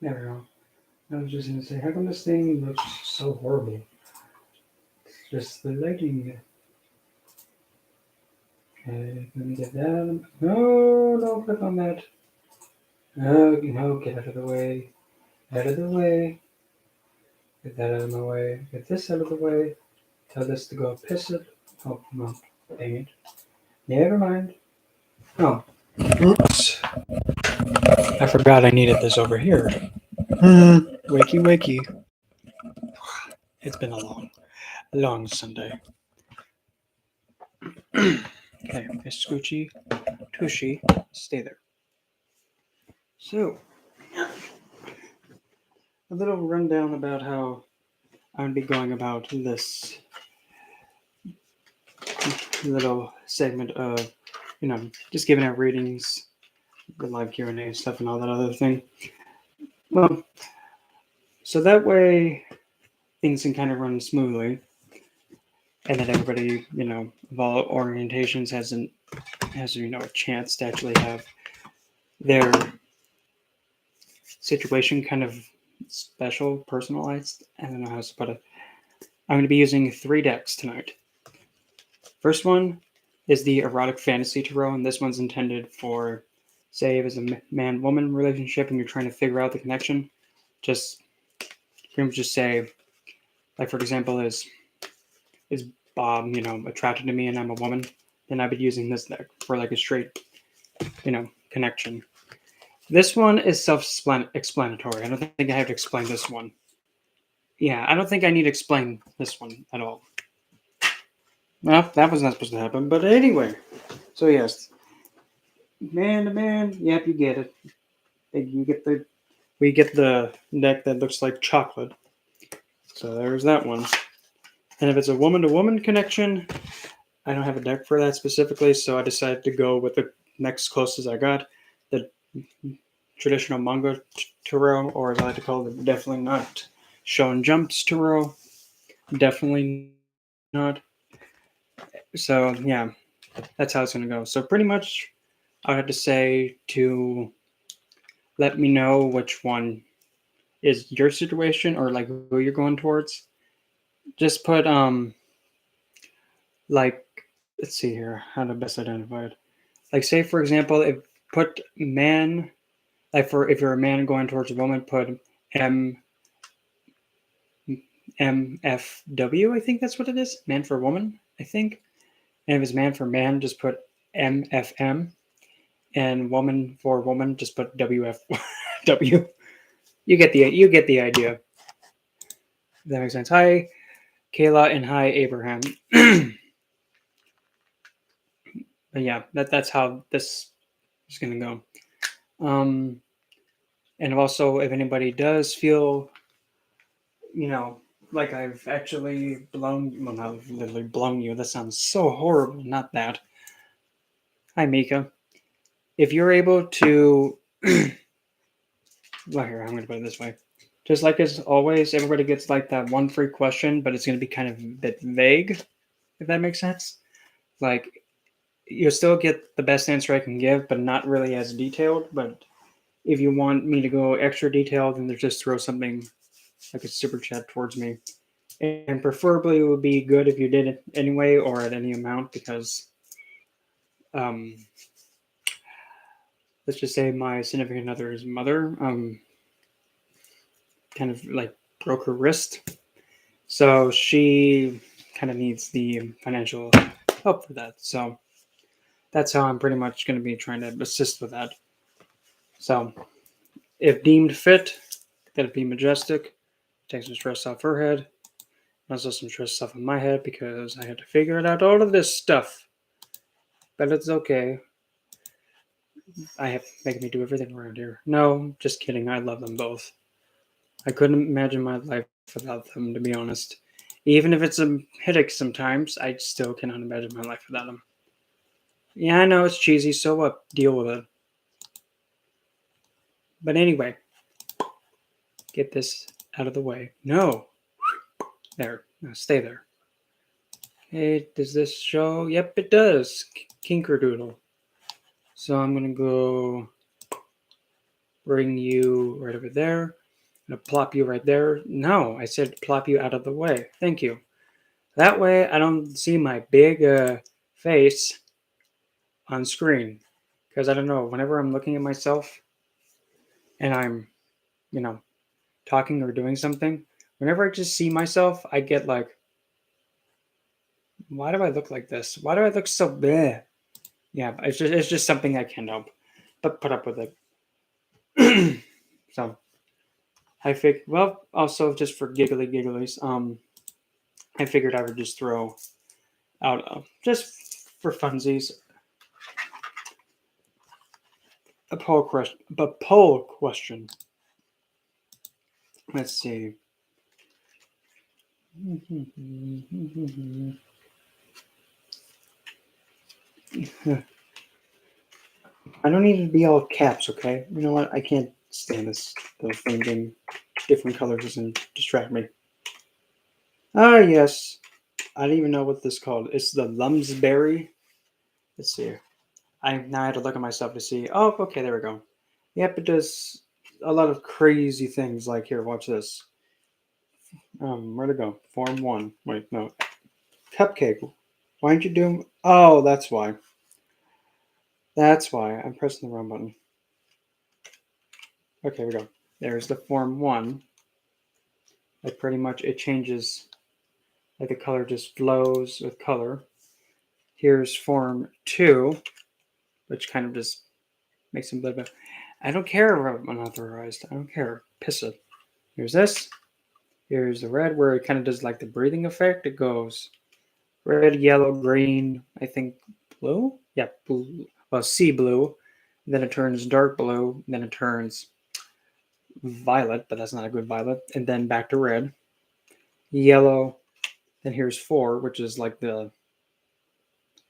There we go. I was just gonna say, how come this thing looks so horrible? It's just the lighting. Okay, let me get that. No, don't click on that. No, no, get out of the way. Out of the way. Get that out of my way. Get this out of the way. Tell this to go piss it. Oh, no. Dang it. Never mind. Oh, oops. I forgot I needed this over here. Wakey, wakey. It's been a long Sunday. Okay, Scoochie, Tushy, stay there. So, a little rundown about how I'm going to be going about this little segment of, just giving out readings, the live Q&A stuff and all that other thing. Well, so that way things can kind of run smoothly, and that everybody, of all orientations has a chance to actually have their situation kind of special, personalized. I don't know how to put it. I'm going to be using 3 decks tonight. First one is the Erotic Fantasy Tarot, and this one's intended for, say, if it's a man-woman relationship and you're trying to figure out the connection, just pretty much just say, like, for example, is Bob, attracted to me and I'm a woman, then I'd be using this deck for, like, a straight, connection. This one is self-explanatory. I don't think I have to explain this one. Yeah, I don't think I need to explain this one at all. Well, that was not supposed to happen, but anyway. So yes, man to man, yep, you get it. We get the deck that looks like chocolate. So there's that one. And if it's a woman-to-woman connection, I don't have a deck for that specifically, so I decided to go with the next closest I got, the traditional manga tarot, or as I like to call it, definitely not Shonen Jump's tarot. Definitely not. So yeah, that's how it's gonna go. So pretty much, I had to say to let me know which one is your situation or like who you're going towards. Just put like, let's see here how to best identify it. Like, say for example, if put man, like for if you're a man going towards a woman, put MFW. I think that's what it is. Man for woman, I think. And if it's man for man, just put MFM. And woman for woman, just put WFW. You get the idea. If that makes sense. Hi, Kayla, and hi, Abraham. But yeah, that's how this is gonna go. And also, if anybody does feel, like I've actually not literally blown you. That sounds so horrible. Not that. Hi, Mika. If you're able to, well, here I'm gonna put it this way. Just like as always, everybody gets like that one free question, but it's gonna be kind of a bit vague, if that makes sense. Like, you'll still get the best answer I can give, but not really as detailed. But if you want me to go extra detailed, then just throw something like a super chat towards me. And preferably it would be good if you did it anyway or at any amount, because let's just say my significant other's mother kind of like broke her wrist. So she kind of needs the financial help for that. So that's how I'm pretty much going to be trying to assist with that. So if deemed fit, that'd be majestic. Take some stress off her head. Also some stress off of my head because I had to figure it out all of this stuff. But it's okay. I have making me do everything around here. No, just kidding. I love them both. I couldn't imagine my life without them, to be honest. Even if it's a headache sometimes, I still cannot imagine my life without them. Yeah, I know it's cheesy, so what? Deal with it. But anyway, get this out of the way. No. There. Now stay there. Hey, does this show? Yep, it does. Kinkerdoodle. So I'm going to go bring you right over there. I'm going to plop you right there. No, I said plop you out of the way. Thank you. That way I don't see my big face on screen. Because I don't know, whenever I'm looking at myself and I'm, talking or doing something, whenever I just see myself, I get like, why do I look like this? Why do I look so bleh? Yeah, it's just something I can't help but put up with it. So I figured, well, also just for gigglies, I figured I would just throw out just for funsies a poll question. Let's see. I don't need it to be all caps, okay? You know what? I can't stand this. The thing being different colors doesn't distract me. Ah, yes. I don't even know what this is called. It's the Lumsberry. Let's see. I now had to look at myself to see. Oh, okay, there we go. Yep, it does a lot of crazy things. Like here, watch this. Where'd it go? Form 1. Wait, no. Cupcake. Why aren't you doing... Oh, that's why. That's why. I'm pressing the wrong button. Okay, here we go. There's the Form 1. Like pretty much it changes. Like the color just flows with color. Here's Form 2, which kind of just makes them a little bit... I don't care if I'm unauthorized. I don't care. Piss it. Here's this. Here's the red where it kind of does like the breathing effect. It goes red, yellow, green, I think blue? Yeah, blue. Well, sea blue. Then it turns dark blue. Then it turns violet, but that's not a good violet. And then back to red. Yellow. Then here's 4, which is like the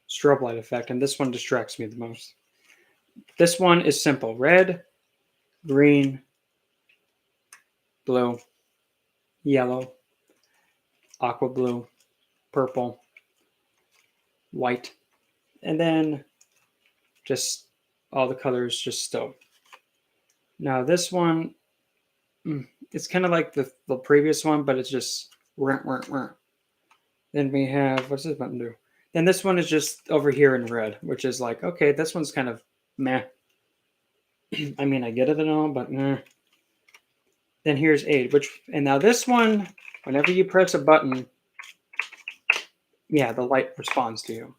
strobe light effect. And this one distracts me the most. This one is simple. Red, green, blue, yellow, aqua blue, purple, white, and then just all the colors just stow. Now this one, it's kind of like the previous one, but it's just then we have, what's this button do? Then this one is just over here in red, which is like, okay, this one's kind of meh. I mean, I get it and all, but nah. Then here's 8, and now this one, whenever you press a button, yeah, the light responds to you.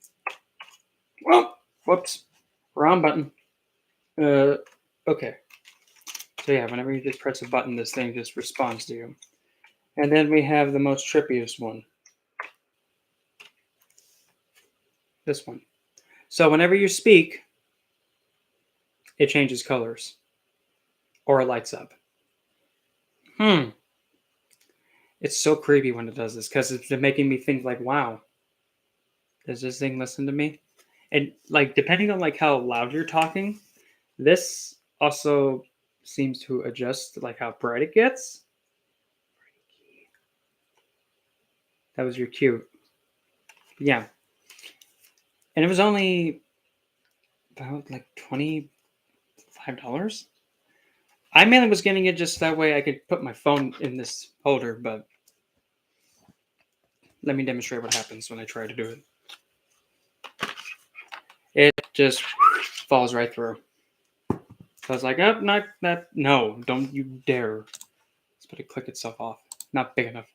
Well, whoops, wrong button. Okay. So yeah, whenever you just press a button, this thing just responds to you. And then we have the most trippiest one. This one. So whenever you speak, it changes colors. Or it lights up. It's so creepy when it does this, because it's making me think like, wow, does this thing listen to me? And like, depending on like how loud you're talking, this also seems to adjust like how bright it gets. That was your cue. Yeah. And it was only about like $25. I mainly was getting it just that way I could put my phone in this holder, but let me demonstrate what happens when I try to do it. It just falls right through. So I was like, oh, no, don't you dare. It's going to click itself off. Not big enough.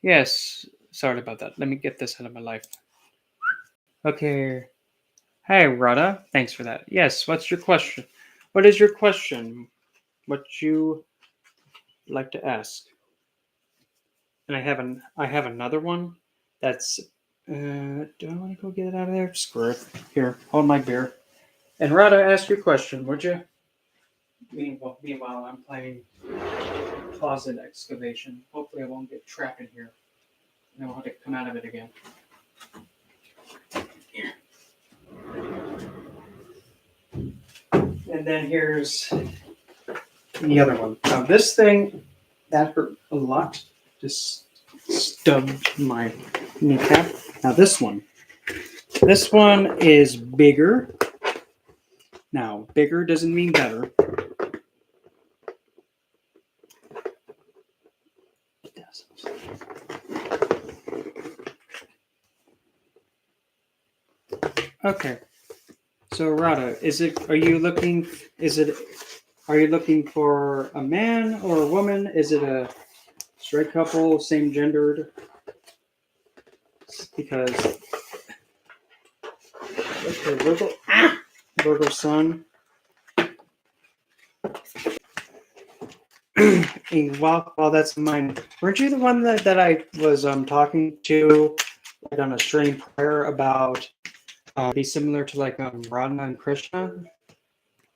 Yes, sorry about that. Let me get this out of my life. Okay. Hey, Rada. Thanks for that. Yes, what's your question? What is your question? What you like to ask? And I have another one that's do I want to go get it out of there? Screw it. Here, hold my beer. And Rada, ask your question, would you? Meanwhile, I'm playing closet excavation. Hopefully I won't get trapped in here. And I won't have to come out of it again. Here. And then here's the other one. Now this thing, that hurt a lot. Just stubbed my kneecap. Now this one is bigger. Now, bigger doesn't mean better. Okay. So Rada, are you looking for a man or a woman? Is it a straight couple, same gendered? Because okay, Virgo sun. Well, that's mine. Weren't you the one that I was talking to like on a stream prior about be similar to like Radha and Krishna?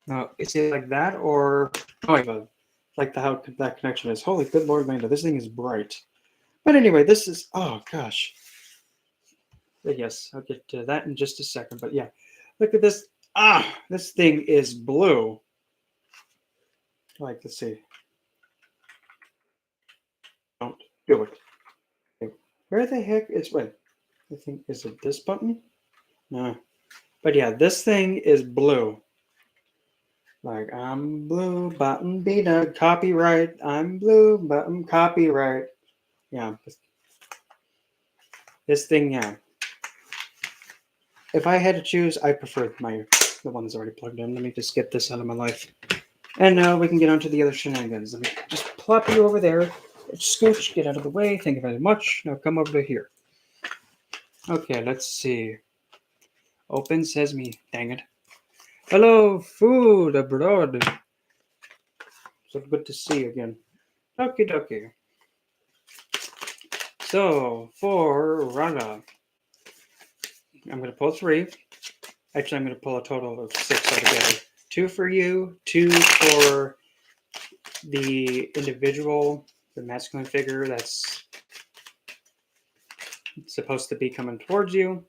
No, is it like that or oh my god, like the how that connection is? Holy good Lord, Amanda, this thing is bright. But anyway, this is oh gosh. But yes, I'll get to that in just a second. But yeah, look at this. This thing is blue. Like, let's see. Don't do it. Okay. Where the heck is wait? I think is it this button? No. But yeah, this thing is blue. Like I'm blue, button beta, copyright. I'm blue, button copyright. Yeah. This thing, yeah. If I had to choose, I prefer the one that's already plugged in. Let me just get this out of my life. And now we can get on to the other shenanigans. Let me just plop you over there. Scooch, get out of the way. Thank you very much. Now come over to here. Okay, let's see. Open sesame. Dang it. Hello, food abroad. So good to see you again. Okie dokie. So, for Raga, I'm going to pull 3. Actually, I'm going to pull a total of 6 altogether. 2 for you, 2 for the individual, the masculine figure that's supposed to be coming towards you,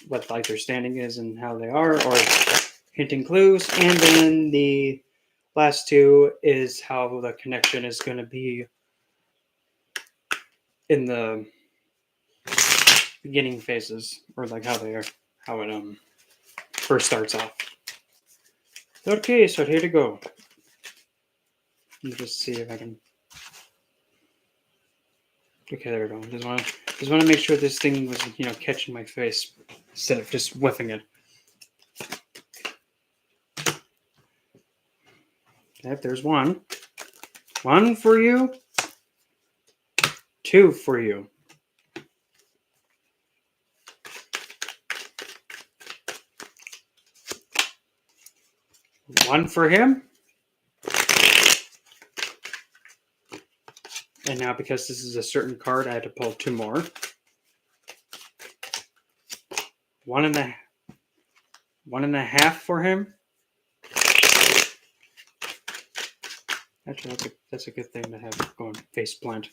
what like their standing is and how they are, or hinting clues. And then the last 2 is how the connection is going to be in the beginning phases, or like how it first starts off. Okay, so here to go. Let me just see if I can. Okay, there we go. Just want to make sure this thing was catching my face instead of just whiffing it. Okay, there's 1. 1 for you. 2 for you. 1 for him. And now because this is a certain card, I had to pull 2 more. 1.5 for him. Actually, that's a good thing to have going face plant.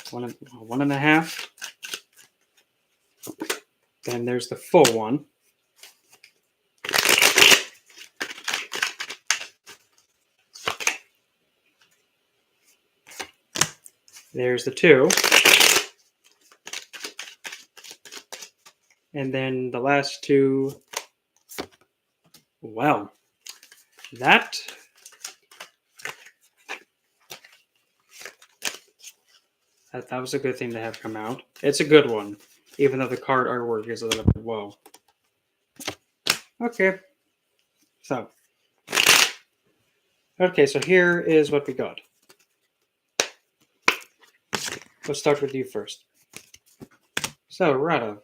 1.5. Then there's the full 1. There's the 2. And then the last 2. Well, that was a good thing to have come out. It's a good one, even though the card artwork is a little bit whoa. Okay. So here is what we got. Let's start with you first. So, Rada,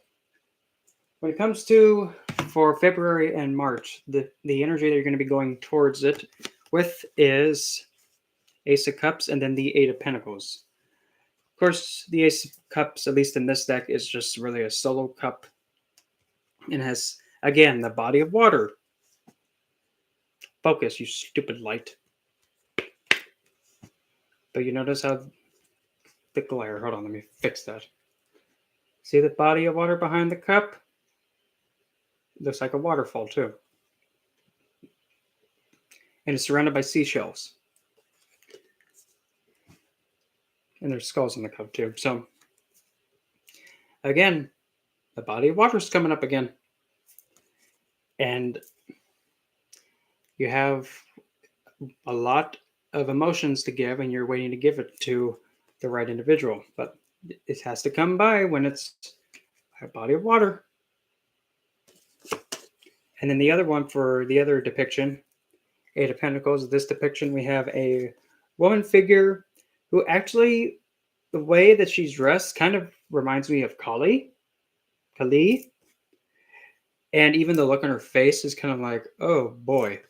when it comes to for February and March, the energy that you're going to be going towards it with is Ace of Cups and then the 8 of Pentacles. Of course, the Ace of Cups, at least in this deck, is just really a solo cup and has, again, the body of water. Focus, you stupid light. But you notice how the glare, hold on, let me fix that. See the body of water behind the cup? It looks like a waterfall too. And it's surrounded by seashells. And there's skulls in the cup too. So, again, the body of water is coming up again. And you have a lot of emotions to give, and you're waiting to give it to the right individual. But it has to come by when it's a body of water. And then the other one for the other depiction, Eight of Pentacles, this depiction we have a woman figure who actually, the way that she's dressed kind of reminds me of Kali. And even the look on her face is kind of like, oh boy.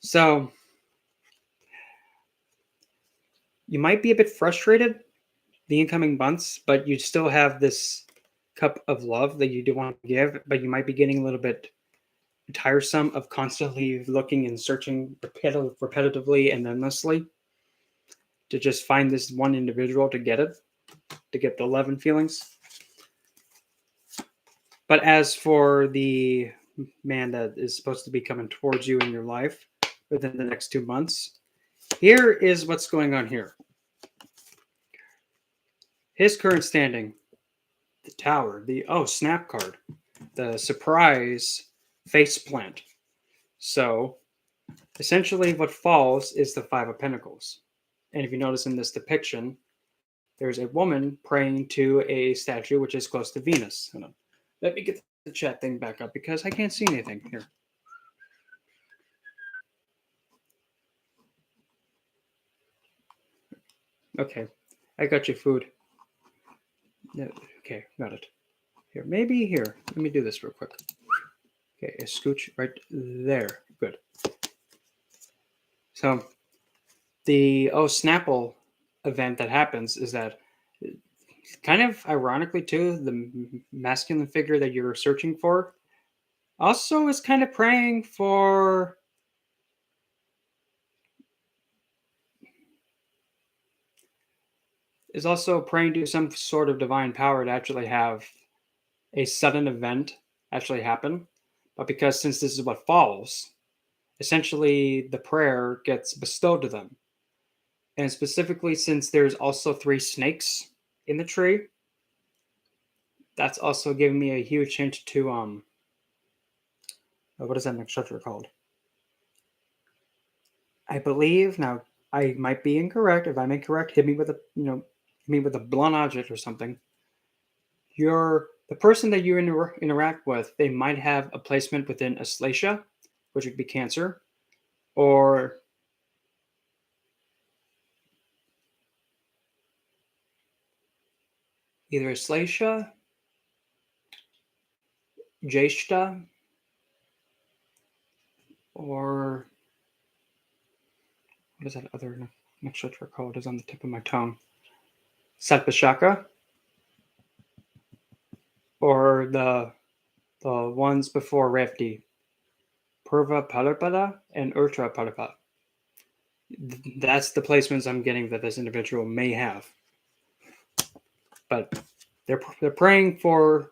So you might be a bit frustrated the incoming months, but you still have this cup of love that you do want to give, but you might be getting a little bit tiresome of constantly looking and searching repetitively and endlessly to just find this one individual to get it, to get the love and feelings. But as for the man that is supposed to be coming towards you in your life within the next 2 months, here is what's going on here. His current standing, the Tower, the snap card, the surprise face plant. So essentially what falls is the Five of Pentacles. And if you notice in this depiction, there's a woman praying to a statue which is close to Venus. Hold on. Let me get the chat thing back up because I can't see anything here. Okay, I got your food. Okay, got it. Here, maybe here. Let me do this real quick. Okay, a scooch right there. Good. So the Snapple event that happens is that kind of ironically too, the masculine figure that you're searching for also is kind of praying for some sort of divine power to actually have a sudden event actually happen. But because since this is what falls, essentially the prayer gets bestowed to them. And specifically since there's also 3 snakes in the tree, that's also giving me a huge hint to what is that nutshell called? I believe now I might be incorrect. If I'm incorrect, hit me with a blunt object or something. The person that you interact with, they might have a placement within Astrology, which would be Cancer, or either Astrology, Jeshta, or what is that other nutshell called? Is on the tip of my tongue. Satpashaka, or the ones before Revdi, Purva Palapada and Urtra Palapa. That's the placements I'm getting that this individual may have. But they're praying for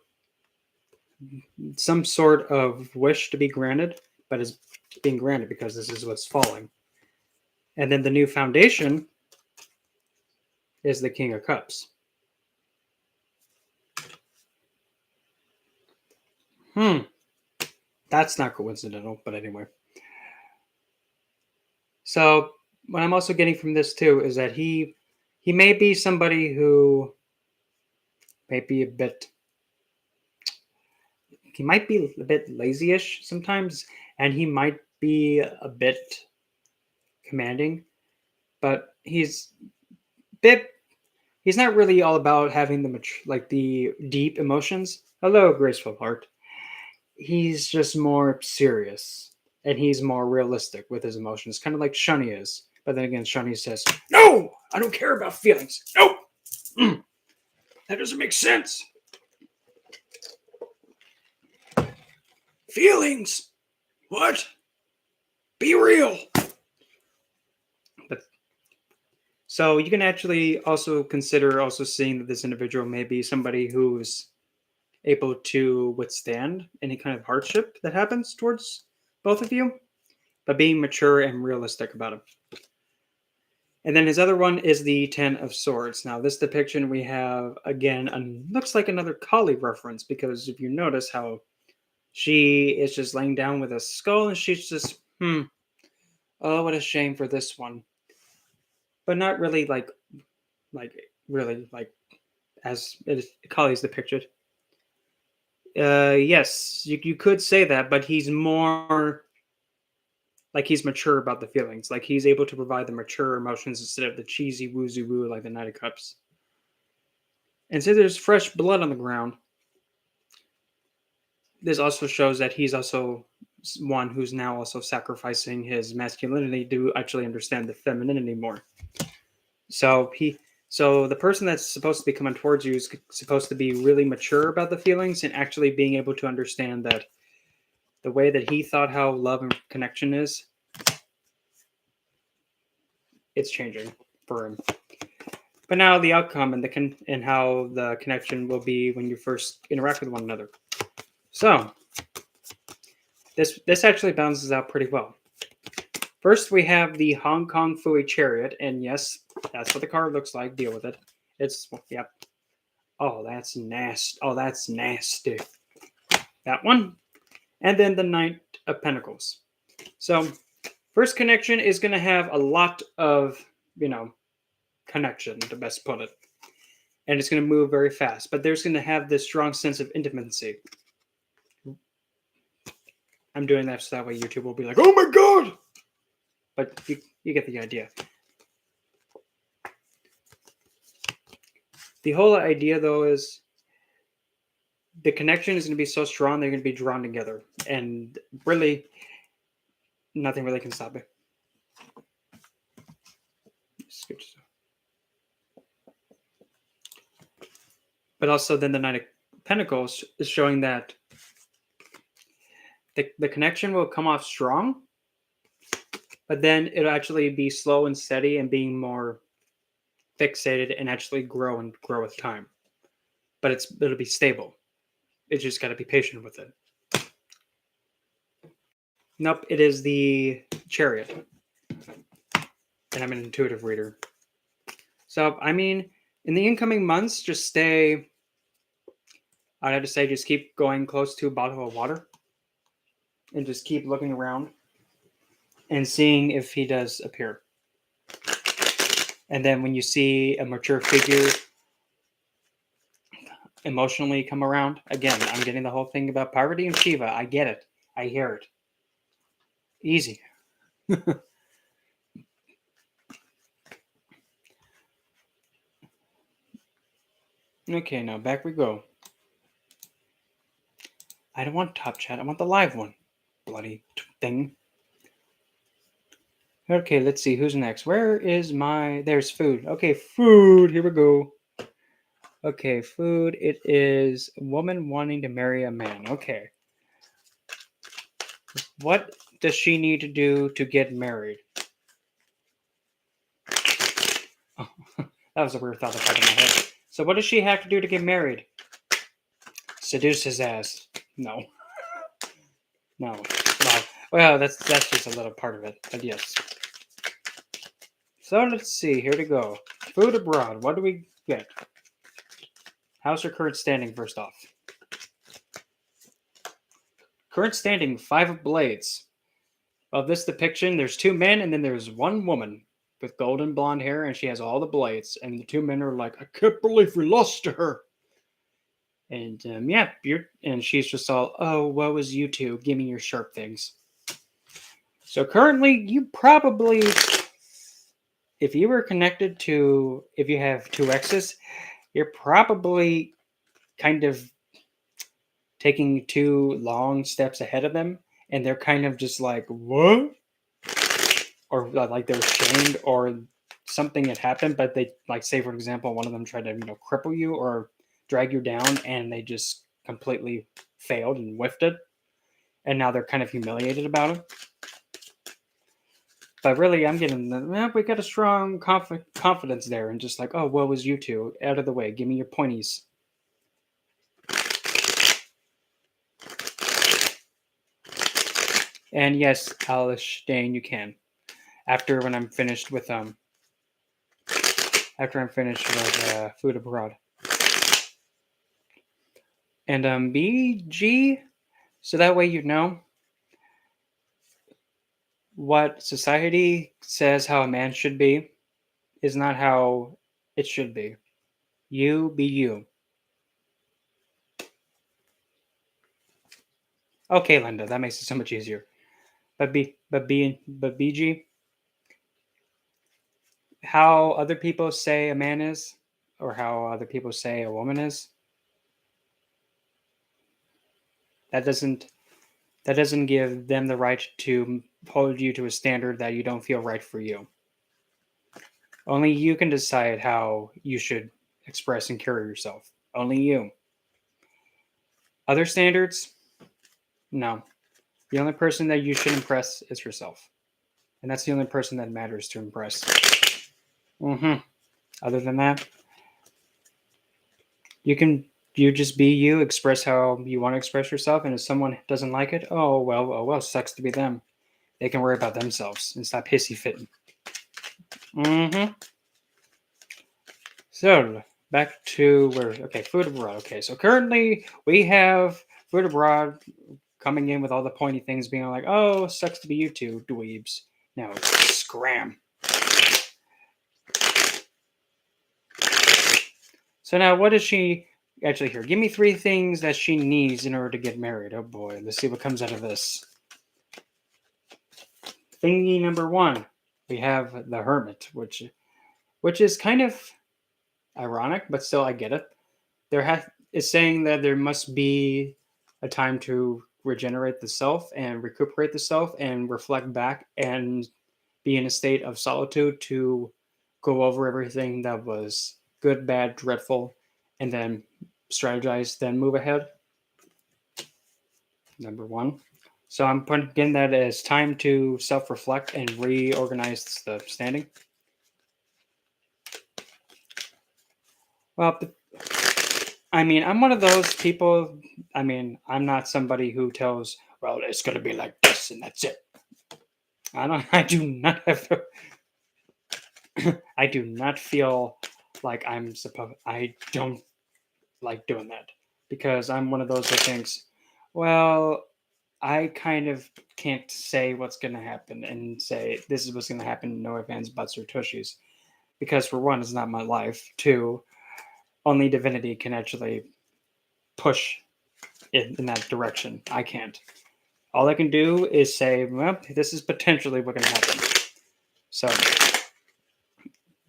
some sort of wish to be granted, but it's being granted because this is what's falling. And then the new foundation is the King of Cups. That's not coincidental, but anyway. So what I'm also getting from this too is that he may be somebody who may be he might be a bit lazy-ish sometimes, and he might be a bit commanding, but he's not really all about having the deep emotions. Hello, graceful heart. He's just more serious, and he's more realistic with his emotions, kind of like Shunny is. But then again, Shunny says, "No, I don't care about feelings. No, that doesn't make sense. Feelings? What? Be real." But so you can actually also consider also seeing that this individual may be somebody who's able to withstand any kind of hardship that happens towards both of you, but being mature and realistic about it. And then his other one is the Ten of Swords. Now, this depiction we have, again, looks like another Kali reference, because if you notice how she is just laying down with a skull, and she's just, oh, what a shame for this one. But not really really, like, as Kali's depicted. Yes, you could say that, but he's more like he's mature about the feelings. Like he's able to provide the mature emotions instead of the cheesy woozy woo like the Knight of Cups. And since there's fresh blood on the ground, this also shows that he's also one who's now also sacrificing his masculinity to actually understand the femininity more. So so the person that's supposed to be coming towards you is supposed to be really mature about the feelings and actually being able to understand that the way that he thought how love and connection is, it's changing for him. But now the outcome and and how the connection will be when you first interact with one another. So this actually balances out pretty well. First, we have the Hong Kong Fooey Chariot, and yes, that's what the card looks like. Deal with it. It's yep. Oh, that's nasty. Oh, that's nasty. That one, and then the Knight of Pentacles. So, first connection is going to have a lot of connection, to best put it, and it's going to move very fast. But there's going to have this strong sense of intimacy. I'm doing that so that way YouTube will be like, "Oh my god!" But you get the idea. The whole idea, though, is the connection is going to be so strong they're going to be drawn together, and really, nothing really can stop it. But also, then the Knight of Pentacles is showing that the connection will come off strong, but then it'll actually be slow and steady and being more fixated and actually grow with time. But it'll be stable. It's just got to be patient with it. Nope, it is the Chariot. And I'm an intuitive reader. So, I mean, in the incoming months, just stay. I'd have to say, just keep going close to a bottle of water and just keep looking around and seeing if he does appear. And then when you see a mature figure emotionally come around, again, I'm getting the whole thing about Parvati and Shiva. I get it. I hear it. Easy. Okay, now back we go. I don't want top chat. I want the live one. Bloody thing. Okay, let's see. Who's next? Where is my... There's food. Okay, food. Here we go. Okay, food. It is a woman wanting to marry a man. Okay. What does she need to do to get married? Oh, that was a weird thought that popped in my head. So what does she have to do to get married? Seduce his ass. No. No. Well, that's just a little part of it, but yes. So let's see. Here to go. Food abroad. What do we get? How's her current standing, first off? Current standing, 5 of Blades. Of this depiction, there's 2 men and then there's 1 woman with golden blonde hair, and she has all the blades. And the 2 men are like, I can't believe we lost to her. And yeah, and she's just all, oh, what was you two? Give me your sharp things. So currently, you probably, if you were connected to, if you have 2 exes, you're probably kind of taking 2 long steps ahead of them, and they're kind of just like, what? Or like they're ashamed, or something had happened, but they, like, say for example, one of them tried to cripple you or drag you down, and they just completely failed and whiffed it, and now they're kind of humiliated about it. But really, I'm getting we got a strong confidence there, and just like, oh, what was you two? Out of the way, give me your pointies. And yes, Alice Dane, you can. After I'm finished with Food Abroad. And BG, so that way you know what society says how a man should be is not how it should be. You be you. Okay, Linda, that makes it so much easier. But BG, how other people say a man is, or how other people say a woman is, that doesn't that doesn't give them the right to hold you to a standard that you don't feel right for you. Only you can decide how you should express and carry yourself. Only you. Other standards? No. The only person that you should impress is yourself. And that's the only person that matters to impress. hmm Other than that, you just be you, express how you want to express yourself, and if someone doesn't like it, oh well, sucks to be them. They can worry about themselves and stop hissy fitting. hmm So back to where food abroad. Okay, so currently we have food abroad coming in with all the pointy things being like, oh, sucks to be you two dweebs. Now it's scram. So now what does she actually here? Give me 3 things that she needs in order to get married. Oh boy, let's see what comes out of this. Thingy number 1, we have the hermit, which is kind of ironic, but still I get it. It's saying that there must be a time to regenerate the self and recuperate the self and reflect back and be in a state of solitude to go over everything that was good, bad, dreadful, and then strategize, then move ahead. Number 1. So I'm putting that as time to self-reflect and reorganize the standing. Well, I mean, I'm one of those people. I mean, I'm not somebody who tells, well, it's going to be like this and that's it. I don't. I do not have. I do not feel like I'm supposed. I don't like doing that because I'm one of those that thinks, well, I kind of can't say what's going to happen and say this is what's going to happen. No ifs, ands, buts, or tushies, because for one, it's not my life. 2, only divinity can actually push in that direction. I can't. All I can do is say, well, this is potentially what can happen. So,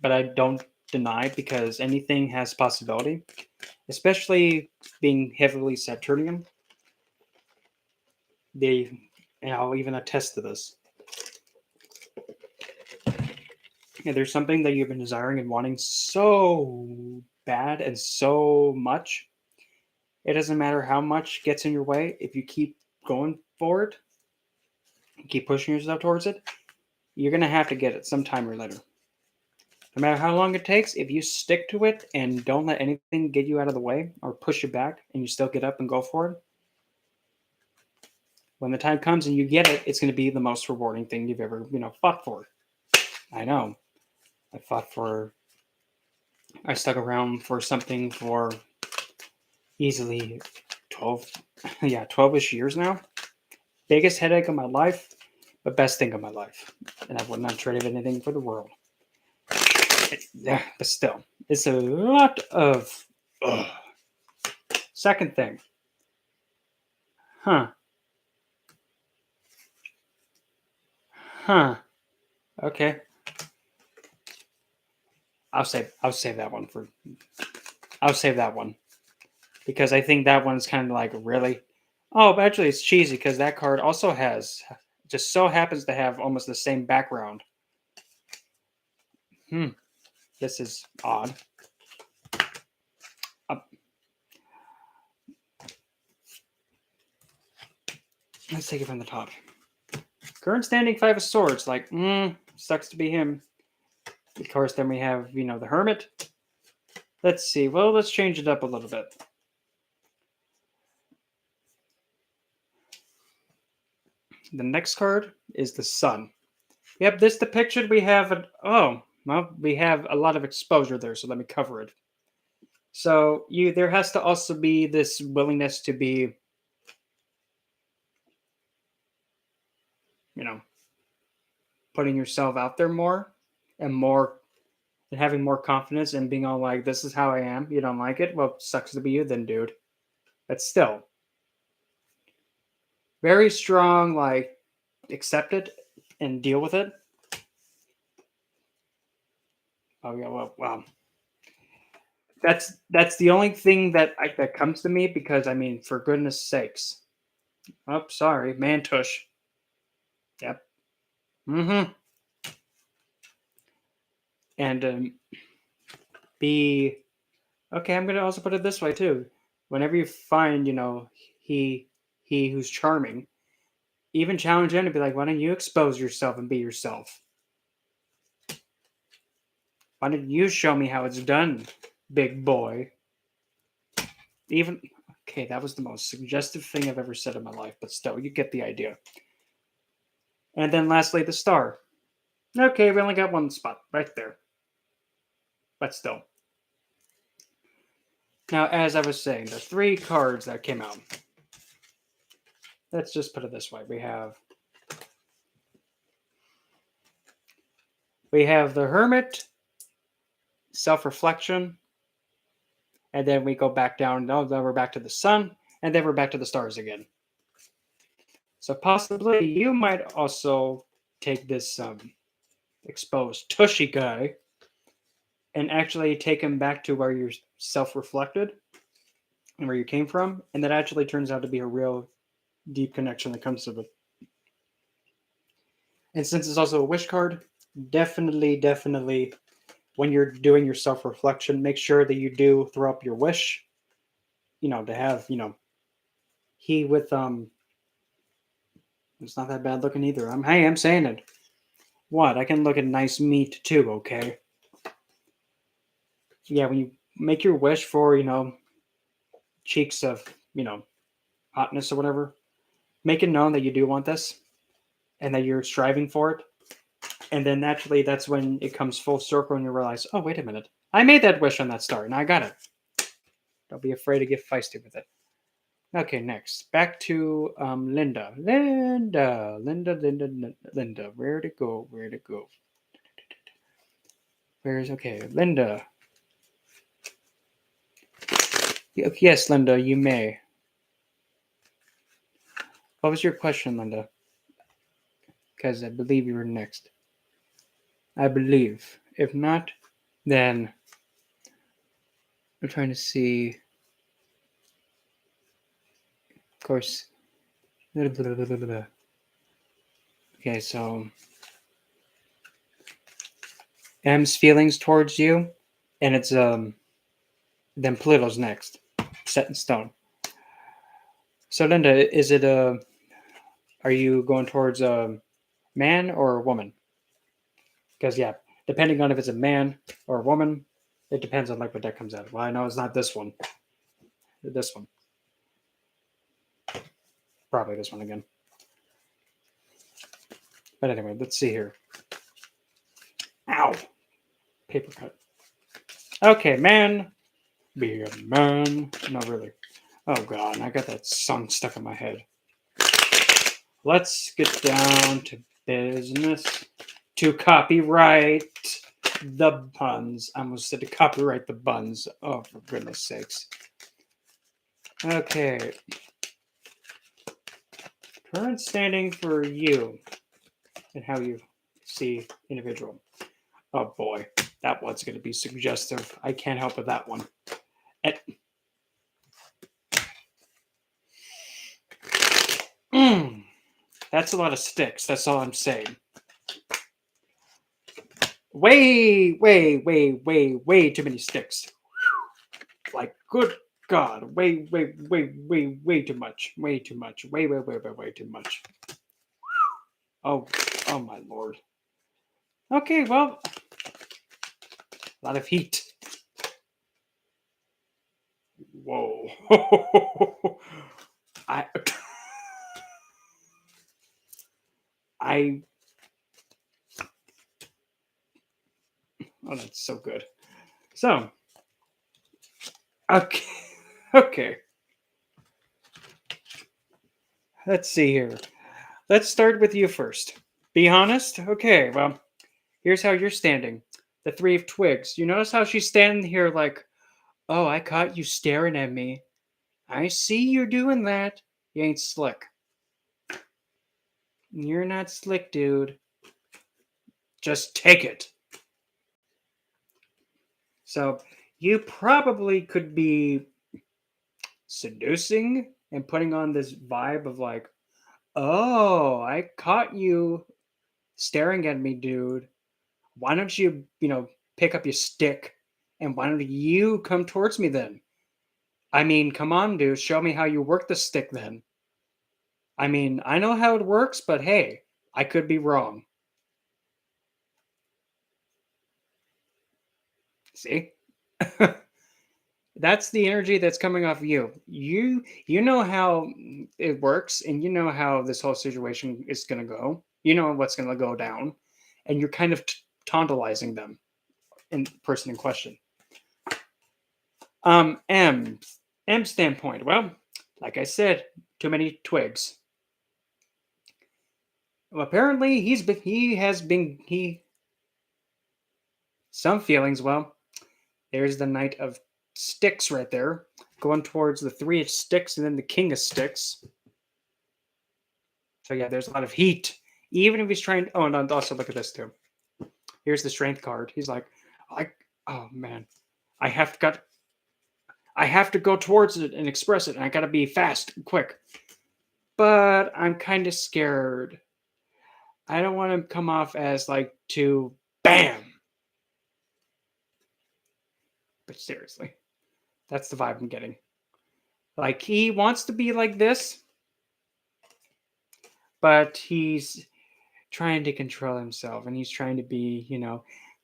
but I don't deny because anything has possibility, especially being heavily Saturnian. And I'll even attest to this. There's something that you've been desiring and wanting so bad and so much. It doesn't matter how much gets in your way. If you keep going for it, keep pushing yourself towards it, you're going to have to get it sometime or later. No matter how long it takes, if you stick to it and don't let anything get you out of the way or push you back and you still get up and go for it, when the time comes and you get it, it's going to be the most rewarding thing you've ever, fought for. I know. I stuck around for something for easily 12, 12-ish years now. Biggest headache of my life, but best thing of my life. And I would not trade anything for the world. But still, it's a lot of. Ugh. Second thing. Huh. Okay. I'll save that one for. I'll save that one because I think that one's kind of like really. Oh, but actually, it's cheesy because that card also just so happens to have almost the same background. This is odd. Let's take it from the top. Current standing 5 of Swords. Like, sucks to be him. Of course, then we have, the Hermit. Let's see. Well, let's change it up a little bit. The next card is the Sun. Yep, this depiction we have. We have a lot of exposure there, so let me cover it. So there has to also be this willingness to be, putting yourself out there more and having more confidence and being all like, this is how I am. You don't like it? Well, sucks to be you then, dude. But still, very strong, like, accept it and deal with it. Oh yeah, well, wow. That's the only thing that comes to me because I mean, for goodness sakes. Oh, sorry, Mantush. Yep. Mm-hmm. And be okay. I'm gonna also put it this way too. Whenever you find, he he who's charming, even challenge him to be like, why don't you expose yourself and be yourself? Why don't you show me how it's done, big boy? Even okay, that was the most suggestive thing I've ever said in my life, but still, you get the idea. And then lastly, the star. Okay, we only got one spot right there, but still. Now, as I was saying, the three cards that came out. Let's just put it this way: we have the Hermit, self-reflection, and then we go back down. No, then we're back to the Sun, and then we're back to the stars again. So possibly you might also take this exposed tushy guy and actually take him back to where you're self-reflected and where you came from, and that actually turns out to be a real deep connection that comes to it. And since it's also a wish card, definitely, when you're doing your self-reflection, make sure that you do throw up your wish. To have he with it's not that bad looking either. I'm saying it. What? I can look at nice meat too. Okay. Yeah, when you make your wish for cheeks of hotness or whatever, make it known that you do want this and that you're striving for it. And then naturally, that's when it comes full circle and you realize, oh, wait a minute. I made that wish on that star and I got it. Don't be afraid to get feisty with it. Okay, next. Back to Linda. Linda. Where'd it go? Okay, Linda. Yes, Linda, you may. What was your question, Linda? Because I believe you were next. I believe. If not, then I'm trying to see. Of course. Okay, so M's feelings towards you, and it's then Pluto's next, set in stone. So Linda, is it are you going towards a man or a woman? Because yeah, depending on if it's a man or a woman, it depends on like what deck comes out. Well, I know it's not this one. This one. Probably this one again. But anyway, let's see here. Ow! Paper cut. Okay, man. Be a man. No, really. Oh god, I got that song stuck in my head. Let's get down to business. To copyright the buns. I almost said to copyright the buns. Oh, for goodness sakes. Okay. Current standing for you and how you see individual. Oh boy, that one's going to be suggestive. I can't help with that one. That's a lot of sticks. That's all I'm saying. Way too many sticks. Like, good God. Way too much. Way too much. Way too much. Oh my Lord. Okay, well, a lot of heat. Whoa. I oh, that's so good. So, okay. Okay. Let's see here. Let's start with you first. Be honest? Okay, well, here's how you're standing. The Three of Twigs. You notice how she's standing here like, oh, I caught you staring at me. I see you're doing that. You ain't slick. You're not slick, dude. Just take it. So you probably could be seducing and putting on this vibe of like, oh, I caught you staring at me, dude. Why don't you, pick up your stick and why don't you come towards me then? I mean, come on, dude. Show me how you work the stick then. I mean, I know how it works, but hey, I could be wrong. See? That's the energy that's coming off you. You know how it works and you know how this whole situation is going to go. You know what's going to go down and you're kind of tantalizing them in person in question. M standpoint. Well, like I said, too many twigs. Well, apparently he has been some feelings. Well, there's the Knight of Sticks right there, going towards the Three of Sticks and then the King of Sticks. So yeah, there's a lot of heat. Even if he's trying. Oh, and also look at this too. Here's the Strength card. He's like, oh man, I have to go towards it and express it, and I gotta be fast and quick. But I'm kind of scared. I don't want to come off as like too bam. But seriously, that's the vibe I'm getting. Like he wants to be like this, but he's trying to control himself and he's trying to be,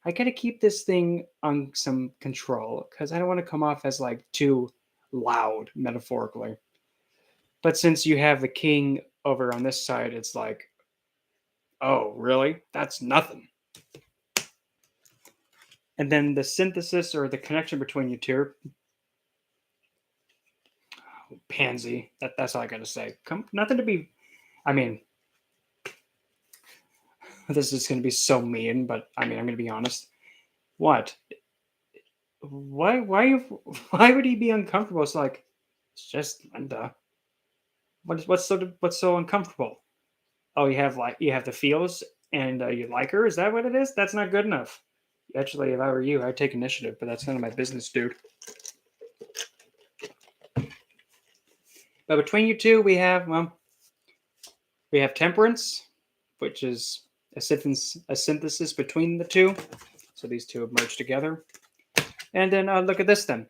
I got to keep this thing on some control because I don't want to come off as like too loud metaphorically. But since you have the king over on this side, it's like, oh, really? That's nothing. And then the synthesis or the connection between you two, pansy. That's all I got to say. Nothing to be. I mean, this is going to be so mean, but I mean, I'm going to be honest. What? Why? Why? Why would he be uncomfortable? It's like, it's just Linda. What's so uncomfortable? Oh, you have the feels and you like her. Is that what it is? That's not good enough. Actually, if I were you, I'd take initiative, but that's none of my business, dude. But between you two, we have temperance, which is a synthesis between the two. So these two have merged together. And then look at this then.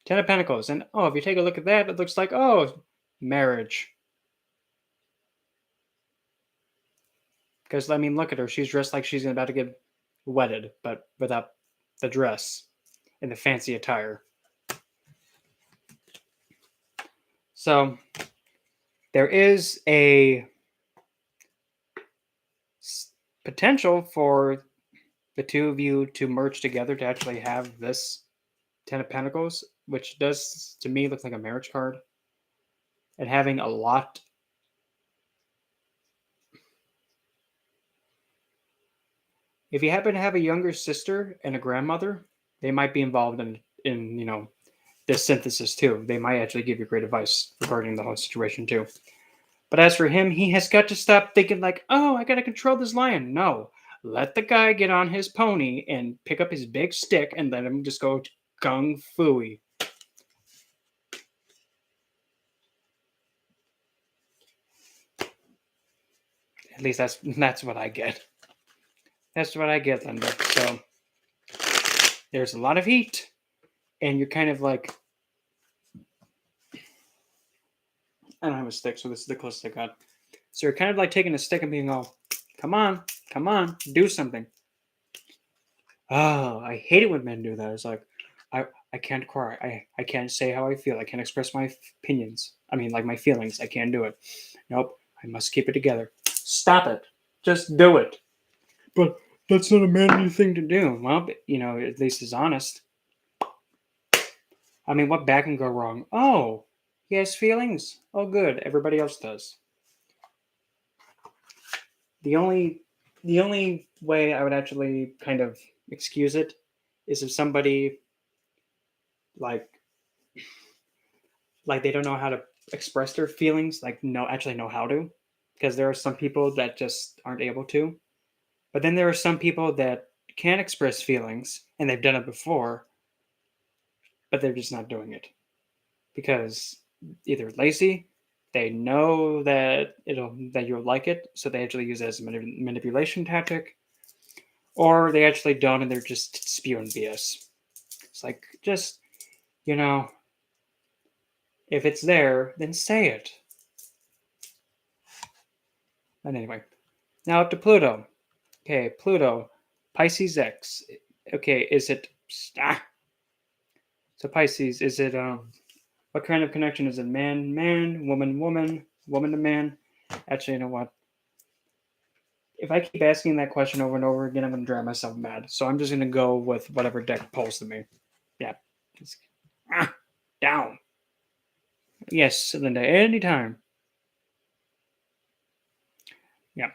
Ten of Pentacles. And if you take a look at that, it looks like, marriage. Because, I mean, look at her. She's dressed like she's about to get wedded, but without the dress and the fancy attire. So there is a potential for the two of you to merge together to actually have this Ten of Pentacles, which does, to me, look like a marriage card. And having a lot. If you happen to have a younger sister and a grandmother, they might be involved in this synthesis too. They might actually give you great advice regarding the whole situation too. But as for him, he has got to stop thinking like, oh, I got to control this lion. No, let the guy get on his pony and pick up his big stick and let him just go kung fu-y. At least that's what I get. That's what I get, Linda. So there's a lot of heat, and you're kind of like, I don't have a stick, so this is the closest I got. So you're kind of like taking a stick and being all, come on, do something. Oh, I hate it when men do that. It's like, I can't cry. I can't say how I feel. I can't express my opinions. I mean, like my feelings. I can't do it. Nope. I must keep it together. Stop it. Just do it. But that's not a manly thing to do. Well, at least it's honest. I mean, what bad can go wrong? Oh, he has feelings. Oh, good. Everybody else does. The only way I would actually kind of excuse it is if somebody like they don't know how to express their feelings, like no actually know how to, because there are some people that just aren't able to. But then there are some people that can express feelings and they've done it before, but they're just not doing it because either lazy, they know that you'll like it, so they actually use it as a manipulation tactic, or they actually don't and they're just spewing BS. It's like, just, you know, if it's there, then say it. But anyway, now up to Pluto. Okay, Pluto, Pisces X. Okay, is it so Pisces? Is it what kind of connection is it? Man, man, woman, woman, woman to man? Actually, you know what? If I keep asking that question over and over again, I'm gonna drive myself mad. So I'm just gonna go with whatever deck pulls to me. Yeah, just, down. Yes, Linda, anytime. Yeah,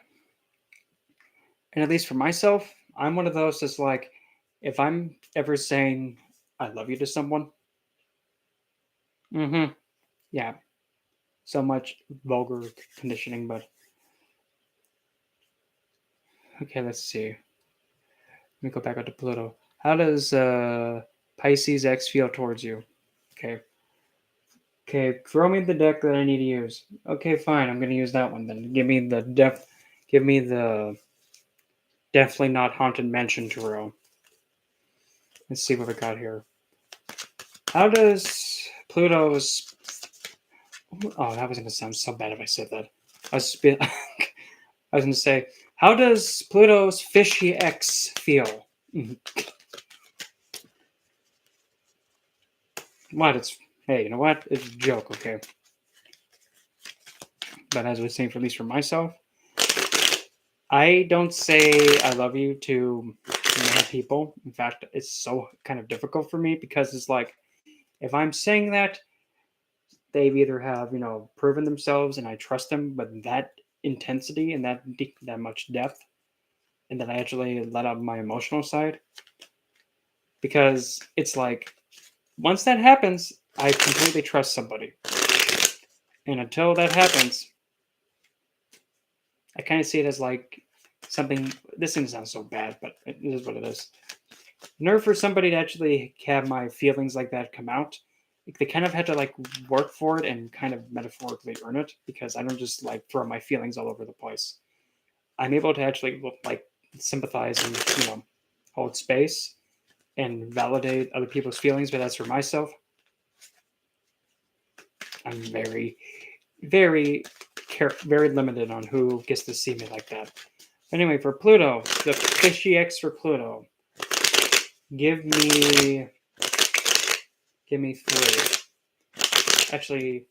and at least for myself, I'm one of those that's like, if I'm ever saying I love you to someone, yeah, so much vulgar conditioning, but okay, let's see. Let me go back up to Pluto. How does Pisces X feel towards you? Okay. Okay, throw me the deck that I need to use. Okay, fine. I'm gonna use that one then. Give me the definitely not haunted mansion tarot. Let's see what we got here. How does Pluto's oh, that was gonna sound so bad if I said that. I was gonna say, how does Pluto's fishy X feel? What? It's hey, you know what? It's a joke, okay. But as I was saying, for at least for myself, I don't say I love you to many people. In fact, it's so kind of difficult for me because it's like, if I'm saying that, they've either have proven themselves and I trust them with that intensity and that much depth, and then I actually let out my emotional side. Because it's like, once that happens, I completely trust somebody, and until that happens, I kind of see it as like something. This thing sounds so bad, but it is what it is. In order for somebody to actually have my feelings like that come out, they kind of had to like work for it and kind of metaphorically earn it, because I don't just like throw my feelings all over the place. I'm able to actually like sympathize and hold space and validate other people's feelings, but as for myself, I'm very, very, very limited on who gets to see me like that. Anyway, for Pluto, the fishy X for Pluto. Give me three. Actually,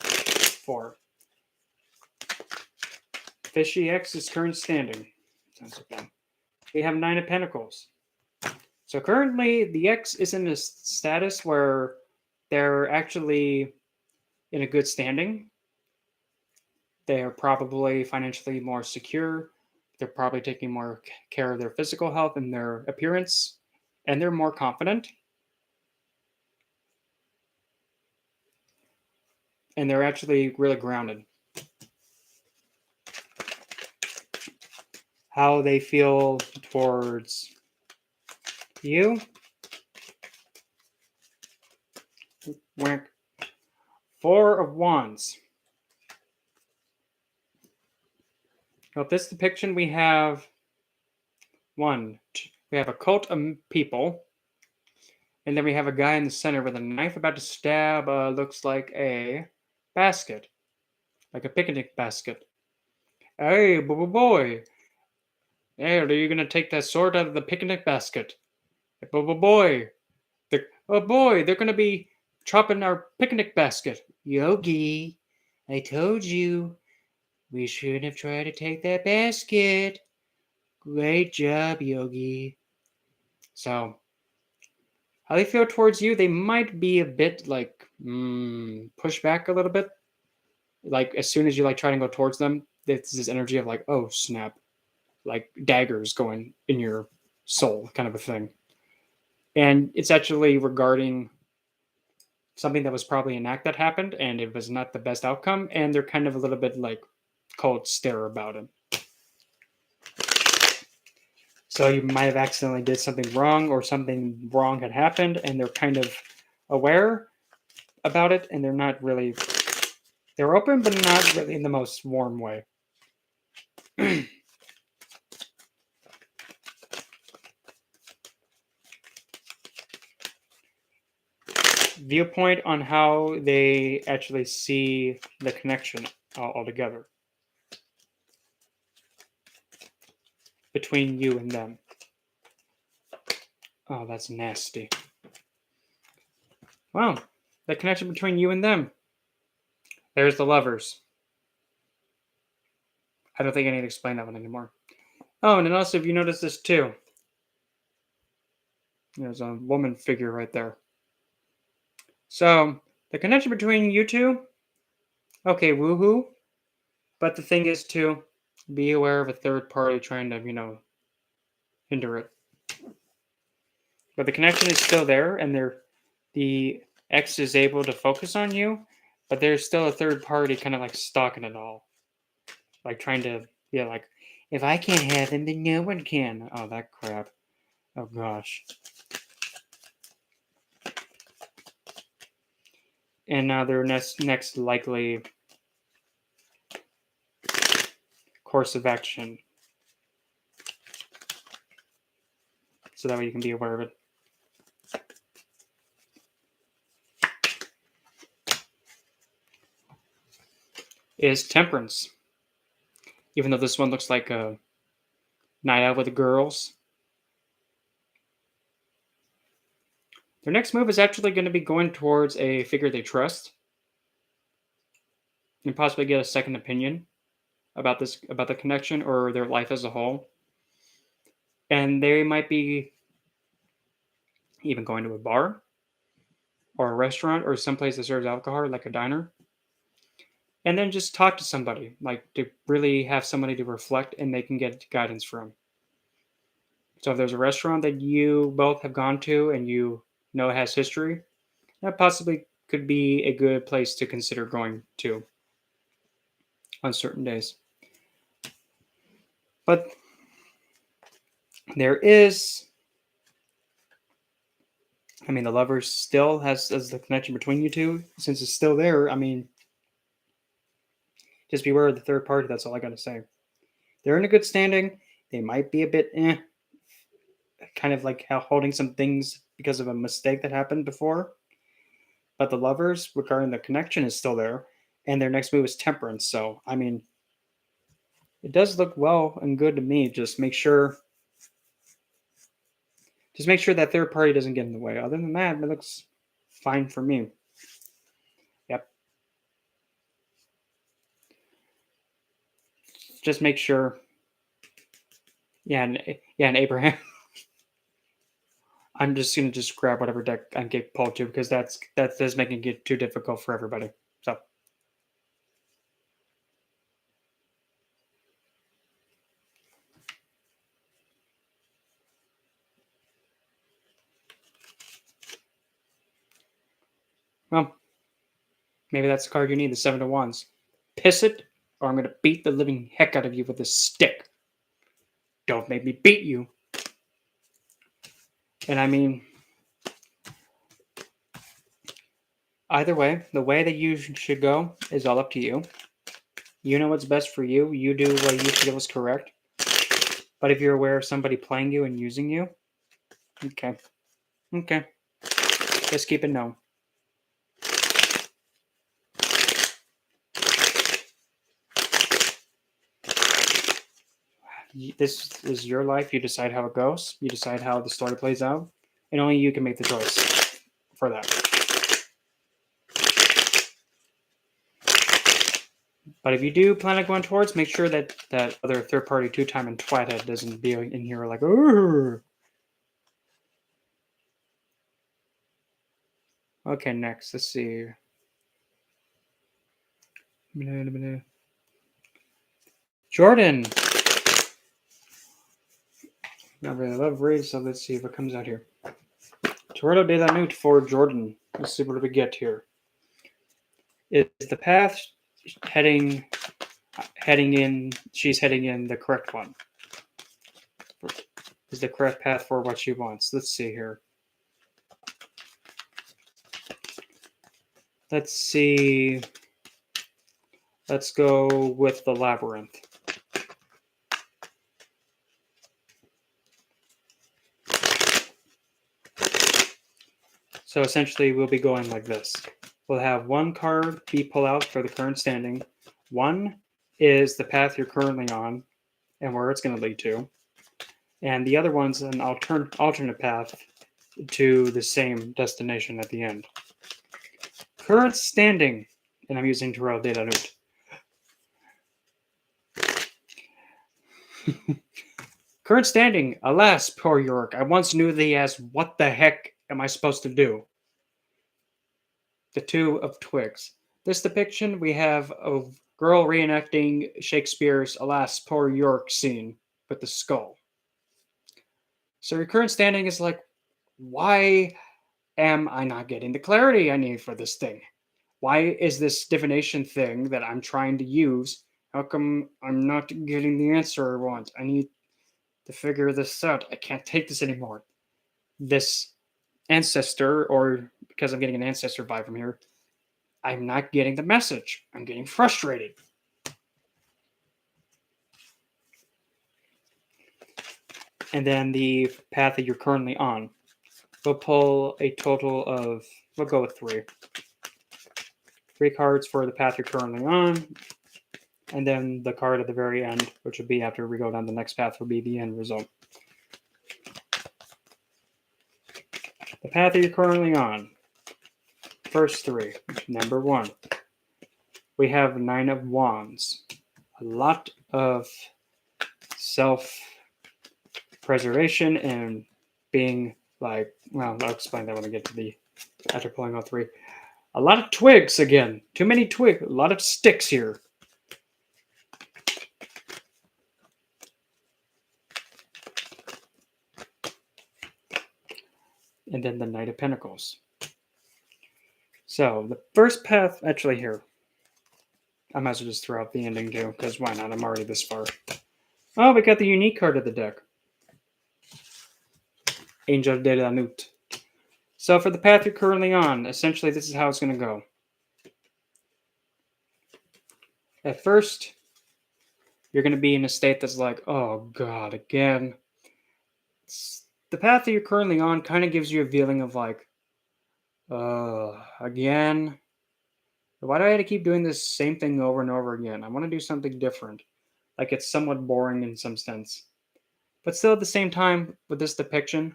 four. Fishy X's current standing. Sounds like that. We have Nine of Pentacles. So currently, the X is in a status where they're actually in a good standing. They are probably financially more secure. They're probably taking more care of their physical health and their appearance, and they're more confident. And they're actually really grounded. How they feel towards you. Whack. Four of Wands. Now, this depiction we have we have a cult of people, and then we have a guy in the center with a knife about to stab, looks like a basket, like a picnic basket. Hey, boy. Hey, are you going to take that sword out of the picnic basket? Hey, boy. Oh boy, they're going to be chopping our picnic basket. Yogi, I told you. We shouldn't have tried to take that basket. Great job, Yogi. So, how they feel towards you, they might be a bit like push back a little bit. Like as soon as you like try to go towards them, it's this energy of like, oh snap, like daggers going in your soul, kind of a thing. And it's actually regarding something that was probably an act that happened, and it was not the best outcome. And they're kind of a little bit like, cold stare about him. So you might have accidentally did something wrong, or something wrong had happened, and they're kind of aware about it, and they're open, but not really in the most warm way. Viewpoint on how they actually see the connection altogether between you and them. Oh, that's nasty. Wow, the connection between you and them. There's the lovers. I don't think I need to explain that one anymore. Oh, and then also, if you notice this too, there's a woman figure right there. So, the connection between you two, okay, woohoo. But the thing is to be aware of a third party trying to, hinder it. But the connection is still there, and the X is able to focus on you, but there's still a third party kind of like stalking it all. Like trying to, yeah, like, if I can't have him, then no one can. Oh, that crap. Oh, gosh. And now their next likely course of action. So that way you can be aware of it. Is temperance. Even though this one looks like a night out with the girls. Their next move is actually going to be going towards a figure they trust. And possibly get a second opinion about the connection or their life as a whole. And they might be even going to a bar or a restaurant or someplace that serves alcohol, like a diner. And then just talk to somebody, like to really have somebody to reflect and they can get guidance from. So if there's a restaurant that you both have gone to and you know has history, that possibly could be a good place to consider going to on certain days. But there is, the lover still has the connection between you two. Since it's still there, just beware of the third party. That's all I got to say. They're in a good standing. They might be a bit kind of like holding some things because of a mistake that happened before. But the lovers, regarding the connection, is still there. And their next move is temperance. So, it does look well and good to me. Just make sure that third party doesn't get in the way. Other than that, it looks fine for me. Yep. Just make sure. Yeah, and Abraham. I'm just gonna grab whatever deck I can get pulled to because that's making it too difficult for everybody. So. Well, maybe that's the card you need, the Seven of Wands. Piss it, or I'm going to beat the living heck out of you with this stick. Don't make me beat you. And either way, the way that you should go is all up to you. You know what's best for you. You do what you feel is correct. But if you're aware of somebody playing you and using you, okay. Just keep it known. This is your life. You decide how it goes. You decide how the story plays out. And only you can make the choice for that. But if you do plan on going towards, make sure that other third party two-time and twithead doesn't be in here like, oh. Okay, next. Let's see. Jordan. Not really love reads, so let's see if it comes out here. Tornado de la Nute for Jordan. Let's see what we get here. Is the path heading she's heading in the correct one. Is the correct path for what she wants. Let's see here. Let's see. Let's go with the labyrinth. So essentially, we'll be going like this. We'll have one card be pulled out for the current standing. One is the path you're currently on and where it's going to lead to. And the other one's an alternate path to the same destination at the end. Current standing, and I'm using Tarot Data Note. Current standing, alas, poor York. I once knew thee as what the heck am I supposed to do? The Two of Twigs. This depiction, we have a girl reenacting Shakespeare's Alas, Poor York scene with the skull. So your current standing is like, why am I not getting the clarity I need for this thing? Why is this divination thing that I'm trying to use? How come I'm not getting the answer I want? I need to figure this out. I can't take this anymore. This ancestor, or because I'm getting an ancestor vibe from here, I'm not getting the message. I'm getting frustrated. And then the path that you're currently on. We'll pull a total of, we'll go with 3. 3 cards for the path you're currently on. And then the card at the very end, which would be after we go down the next path, will be the end result. The path that you're currently on. First 3. Number 1. We have 9 of Wands. A lot of self-preservation and being like, well, I'll explain that when I get to the, after pulling all 3. A lot of twigs again. Too many twigs. A lot of sticks here. And then the Knight of Pentacles. So the first path, actually here, I might as well just throw out the ending too, because why not? I'm already this far. Oh, we got the unique card of the deck. Angel de la Nut. So for the path you're currently on, essentially this is how it's going to go. At first, you're going to be in a state that's like, oh God, again. The path that you're currently on kind of gives you a feeling of like, again. Why do I have to keep doing this same thing over and over again? I want to do something different. Like it's somewhat boring in some sense. But still at the same time, with this depiction,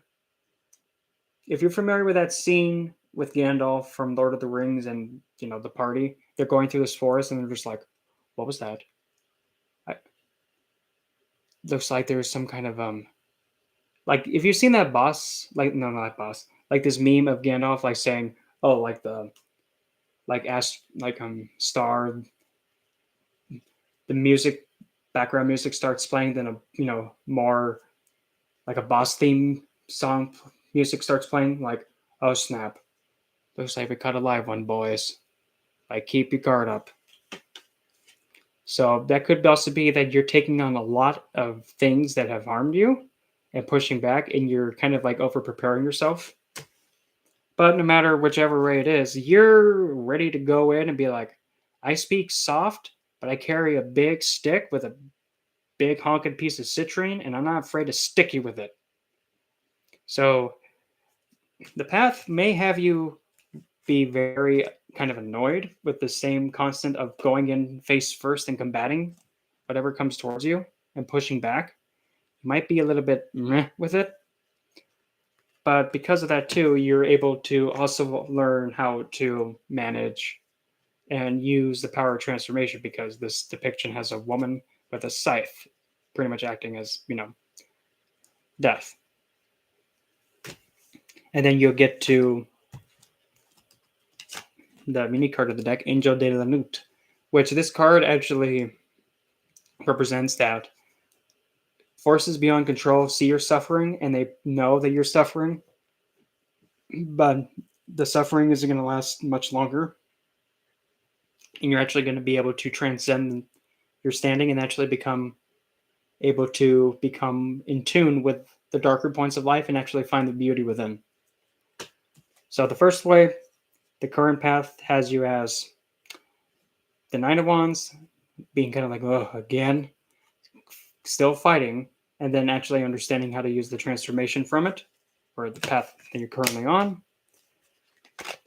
if you're familiar with that scene with Gandalf from Lord of the Rings and, you know, the party, they're going through this forest and they're just like, what was that? Looks like there's some kind of, like if you've seen that boss, like, no, not that boss, like this meme of Gandalf, like saying, oh, like the, like star, the music, background music starts playing, then a, you know, more like a boss theme song music starts playing, like, oh snap, looks like we caught a live one, boys. Like, keep your guard up. So that could also be that you're taking on a lot of things that have harmed you and pushing back, and you're kind of like over preparing yourself. But no matter whichever way it is, you're ready to go in and be like, I speak soft, but I carry a big stick with a big honking piece of citrine, and I'm not afraid to stick you with it. So the path may have you be very kind of annoyed with the same constant of going in face first and combating whatever comes towards you and pushing back. You might be a little bit meh with it. But because of that too, you're able to also learn how to manage and use the power of transformation, because this depiction has a woman with a scythe pretty much acting as, you know, death. And then you'll get to the mini card of the deck, Angel de la Nut, which this card actually represents that forces beyond control see your suffering and they know that you're suffering, but the suffering isn't going to last much longer. And you're actually going to be able to transcend your standing and actually become able to become in tune with the darker points of life and actually find the beauty within. So the first way, the current path has you as the Nine of Wands, being kind of like, oh, again, still fighting, and then actually understanding how to use the transformation from it, or the path that you're currently on.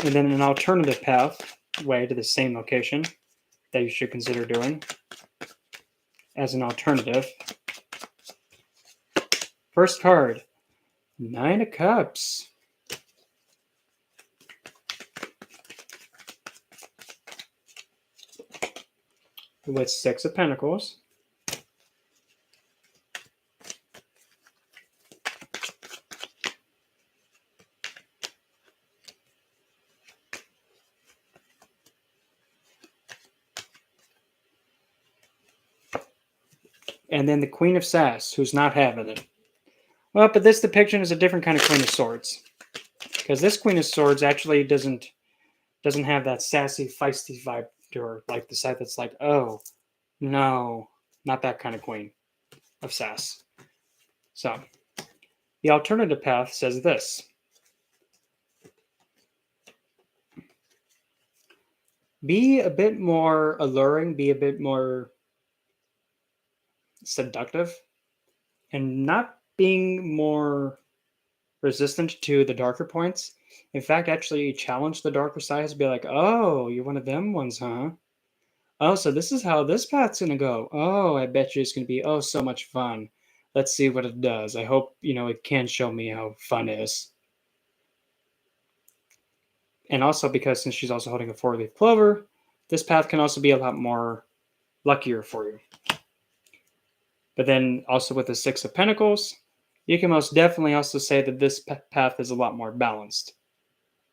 And then an alternative path way to the same location that you should consider doing as an alternative. First card, Nine of Cups. With Six of Pentacles. And then the Queen of Sass, who's not having it. Well, but this depiction is a different kind of Queen of Swords. Because this Queen of Swords actually doesn't have that sassy, feisty vibe to her, like the side that's like, oh, no, not that kind of Queen of Sass. So, the alternative path says this. Be a bit more alluring, be a bit more seductive, and not being more resistant to the darker points. In fact, actually challenge the darker sides to be like, oh, you're one of them ones, huh? Oh, so this is how this path's gonna go. Oh, I bet you it's gonna be so much fun. Let's see what it does. I hope it can show me how fun is. And also because since she's also holding a four-leaf clover, this path can also be a lot more luckier for you. But then also with the Six of Pentacles, you can most definitely also say that this path is a lot more balanced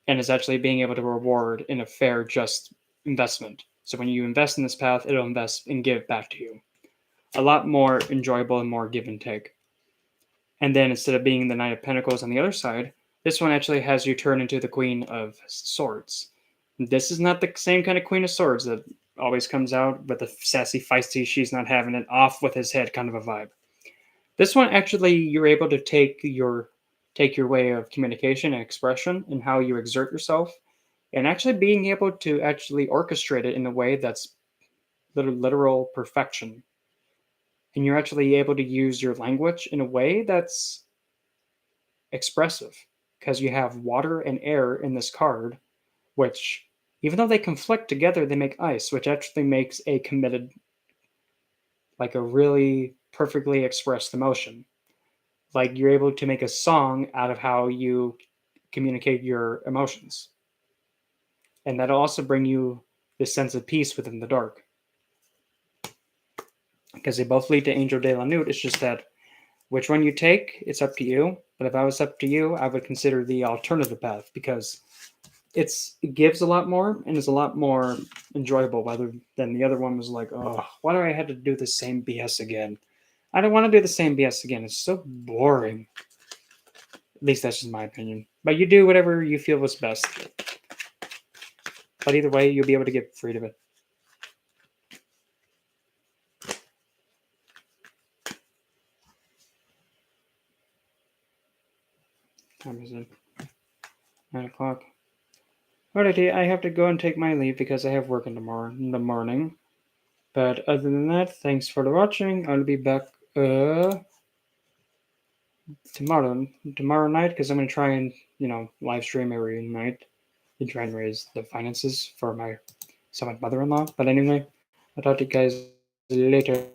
and is actually being able to reward in a fair, just investment. So when you invest in this path, it'll invest and give back to you. A lot more enjoyable and more give and take. And then instead of being the Knight of Pentacles on the other side, this one actually has you turn into the Queen of Swords. This is not the same kind of Queen of Swords that always comes out with the sassy, feisty, she's not having it, off with his head kind of a vibe. This one actually, you're able to take your way of communication and expression and how you exert yourself, and actually being able to actually orchestrate it in a way that's literal perfection. And you're actually able to use your language in a way that's expressive because you have water and air in this card, which, even though they conflict together, they make ice, which actually makes a committed, like a really perfectly expressed emotion. Like you're able to make a song out of how you communicate your emotions. And that'll also bring you this sense of peace within the dark. Because they both lead to Angel de la Nuit. It's just that which one you take, it's up to you. But if I was up to you, I would consider the alternative path because it gives a lot more and is a lot more enjoyable rather than the other one was like, oh, why do I have to do the same BS again? I don't want to do the same BS again. It's so boring. At least that's just my opinion. But you do whatever you feel was best. But either way, you'll be able to get freed of it. Time is it? 9 o'clock. Alrighty, I have to go and take my leave because I have work in the morning. But other than that, thanks for watching. I'll be back tomorrow night because I'm gonna try and live stream every night and try and raise the finances for my mother-in-law. But anyway, I'll talk to you guys later.